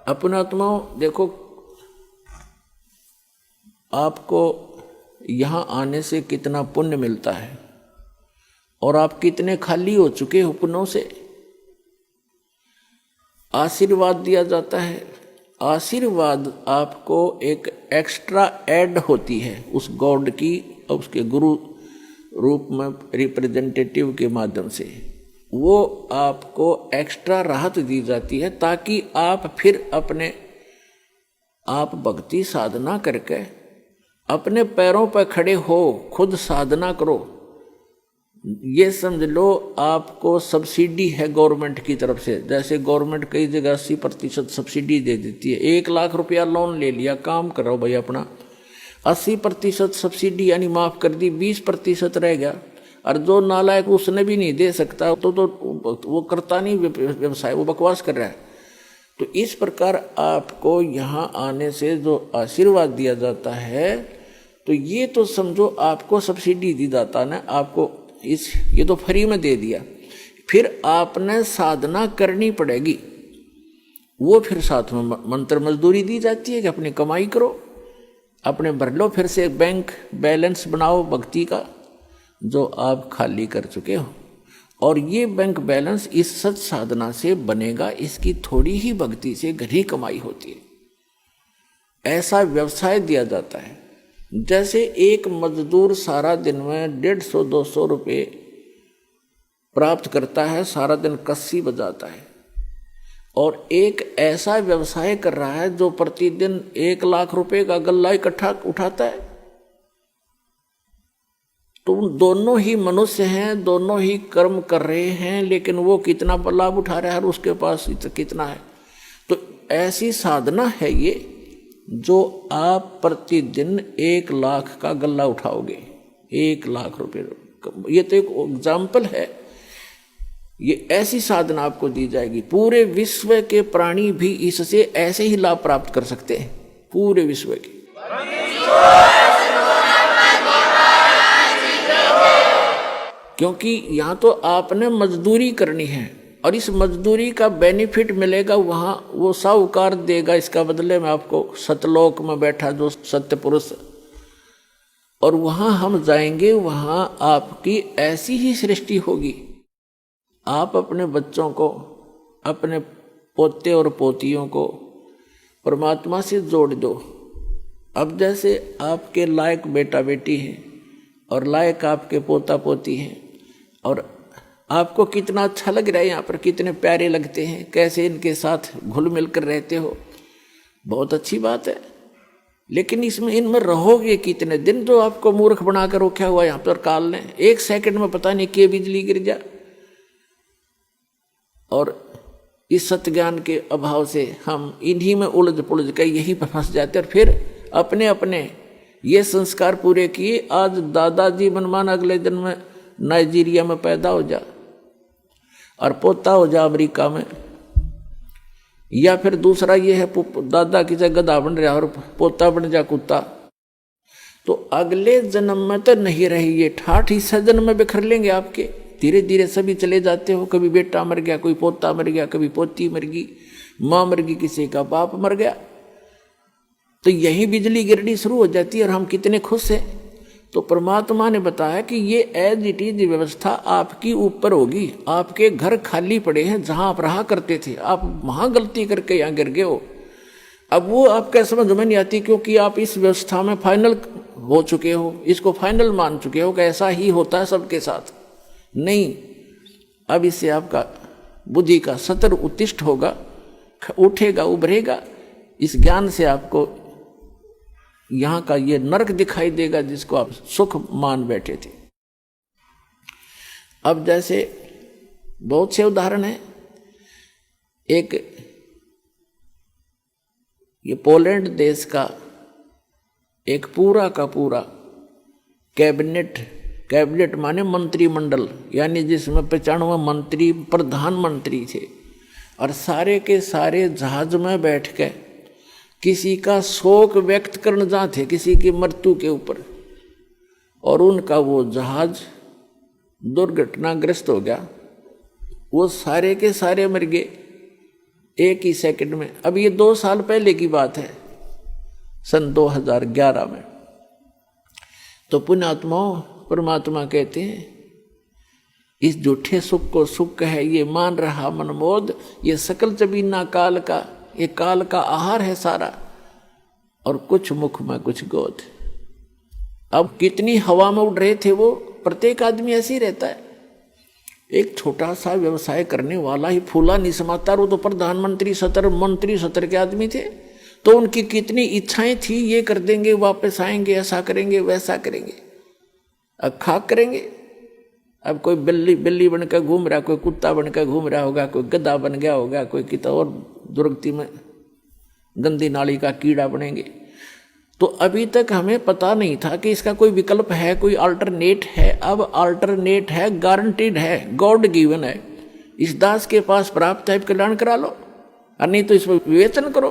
अपना आत्माओं देखो, आपको यहां आने से कितना पुण्य मिलता है और आप कितने खाली हो चुके हो पुण्यों से। आशीर्वाद दिया जाता है, आशीर्वाद आपको एक एक्स्ट्रा ऐड होती है उस गॉड की, उसके गुरु रूप में रिप्रेजेंटेटिव के माध्यम से वो आपको एक्स्ट्रा राहत दी जाती है, ताकि आप फिर अपने आप भक्ति साधना करके अपने पैरों पर खड़े हो, खुद साधना करो। ये समझ लो आपको सब्सिडी है गवर्नमेंट की तरफ से। जैसे गवर्नमेंट कई जगह 80% सब्सिडी दे देती है। 1 लाख रुपया लोन ले लिया, काम करो भाई अपना, 80% सब्सिडी यानी माफ कर दी, 20% रह गया। और जो नालायक उसने भी नहीं दे सकता तो वो करता नहीं व्यवसाय, वो बकवास कर रहा है। तो इस प्रकार आपको यहाँ आने से जो आशीर्वाद दिया जाता है, तो ये तो समझो आपको सब्सिडी दी जाता है ना, आपको ये तो फ्री में दे दिया। फिर आपने साधना करनी पड़ेगी, वो फिर साथ में मंत्र मजदूरी दी जाती है कि अपनी कमाई करो, अपने भर लो, फिर से बैंक बैलेंस बनाओ भक्ति का जो आप खाली कर चुके हो। और ये बैंक बैलेंस इस सच साधना से बनेगा, इसकी थोड़ी ही भक्ति से घनी कमाई होती है। ऐसा व्यवसाय दिया जाता है। जैसे एक मजदूर सारा दिन में 150-200 रुपये प्राप्त करता है, सारा दिन कस्सी बजाता है, और एक ऐसा व्यवसाय कर रहा है जो प्रतिदिन 1 लाख रुपए का गल्ला इकट्ठा उठाता है। तो दोनों ही मनुष्य हैं, दोनों ही कर्म कर रहे हैं, लेकिन वो कितना लाभ उठा रहा है और उसके पास कितना है। तो ऐसी साधना है ये, जो आप प्रतिदिन 1 लाख का गल्ला उठाओगे, 1 लाख रुपए। ये तो एक एग्जाम्पल है। ये ऐसी साधना आपको दी जाएगी, पूरे विश्व के प्राणी भी इससे ऐसे ही लाभ प्राप्त कर सकते हैं, पूरे विश्व के। क्योंकि यहाँ तो आपने मजदूरी करनी है और इस मजदूरी का बेनिफिट मिलेगा वहाँ, वो साहूकार देगा इसका बदले में आपको, सतलोक में बैठा जो सत्य पुरुष। और वहाँ हम जाएंगे, वहाँ आपकी ऐसी ही सृष्टि होगी। आप अपने बच्चों को, अपने पोते और पोतियों को परमात्मा से जोड़ दो। अब जैसे आपके लायक बेटा बेटी हैं और लायक आपके पोता पोती हैं, और आपको कितना अच्छा लग रहा है, यहाँ पर कितने प्यारे लगते हैं, कैसे इनके साथ घुल मिल कर रहते हो, बहुत अच्छी बात है। लेकिन इनमें रहोगे कितने दिन? जो आपको मूर्ख बनाकर रखा हुआ यहाँ पर काल ने, 1 सेकंड में पता नहीं कि बिजली गिर जा। और इस सत्य ज्ञान के अभाव से हम इन्हीं में उलझ पुलझ कर यहीं पर फंस जाते, और फिर अपने अपने ये संस्कार पूरे किए। आज दादाजी मनमान अगले जन्म में नाइजीरिया में पैदा हो जा और पोता हो जा अमेरिका में, या फिर दूसरा ये है दादा की जगह गधा बन रहा और पोता बन जा कुत्ता। तो अगले जन्म में तो नहीं रही, ये 68 हिस्सा जन्म में बिखर लेंगे आपके। धीरे धीरे सभी चले जाते हो, कभी बेटा मर गया, कोई पोता मर गया, कभी पोती मर गई, माँ मर गई, किसी का बाप मर गया। तो यही बिजली गिरनी शुरू हो जाती है और हम कितने खुश हैं। तो परमात्मा ने बताया कि ये एज इट इज व्यवस्था आपकी ऊपर होगी। आपके घर खाली पड़े हैं जहां आप रहा करते थे, आप वहां गलती करके यहाँ गिर गए हो। अब वो आपका समझ में नहीं आती, क्योंकि आप इस व्यवस्था में फाइनल हो चुके हो, इसको फाइनल मान चुके हो कि ऐसा ही होता है सबके साथ। नहीं, अब इससे आपका बुद्धि का सतर उत्तिष्ठ होगा, उठेगा, उभरेगा। इस ज्ञान से आपको यहाँ का ये नरक दिखाई देगा जिसको आप सुख मान बैठे थे। अब जैसे बहुत से उदाहरण हैं। एक ये पोलैंड देश का एक पूरा का पूरा कैबिनेट माने मंत्रिमंडल, यानी जिसमें 95 मंत्री प्रधानमंत्री थे, और सारे के सारे जहाज में बैठ के किसी का शोक व्यक्त करने जाते, किसी की मृत्यु के ऊपर, और उनका वो जहाज दुर्घटनाग्रस्त हो गया, वो सारे के सारे मर गए। एक ही सेकंड में। अब ये 2 साल पहले की बात है, सन 2011 में। तो पुण्यात्माओं, परमात्मा कहते हैं इस झूठे सुख को सुख है ये मान रहा मनमोद, ये सकल जबीना काल का, ये काल का आहार है सारा, और कुछ मुख में कुछ गोद। अब कितनी हवा में उड़ रहे थे वो, प्रत्येक आदमी ऐसे ही रहता है। एक छोटा सा व्यवसाय करने वाला ही फूला नहीं समाता, वो तो प्रधानमंत्री स्तर, मंत्री स्तर के आदमी थे, तो उनकी कितनी इच्छाएं थी, ये कर देंगे, वापस आएंगे, ऐसा करेंगे, वैसा करेंगे। अब खाक करेंगे। अब कोई बिल्ली बनकर घूम रहा, कोई कुत्ता बनकर घूम रहा होगा, कोई गधा बन गया होगा, कोई कितना और दुर्गति में गंदी नाली का कीड़ा बनेंगे। तो अभी तक हमें पता नहीं था कि इसका कोई विकल्प है, कोई अल्टरनेट है। अब अल्टरनेट है, गारंटीड है, गॉड गिवन है। इस दास के पास प्राप्त है, कल्याण करा लो, और नहीं तो इसमें विवेचन करो।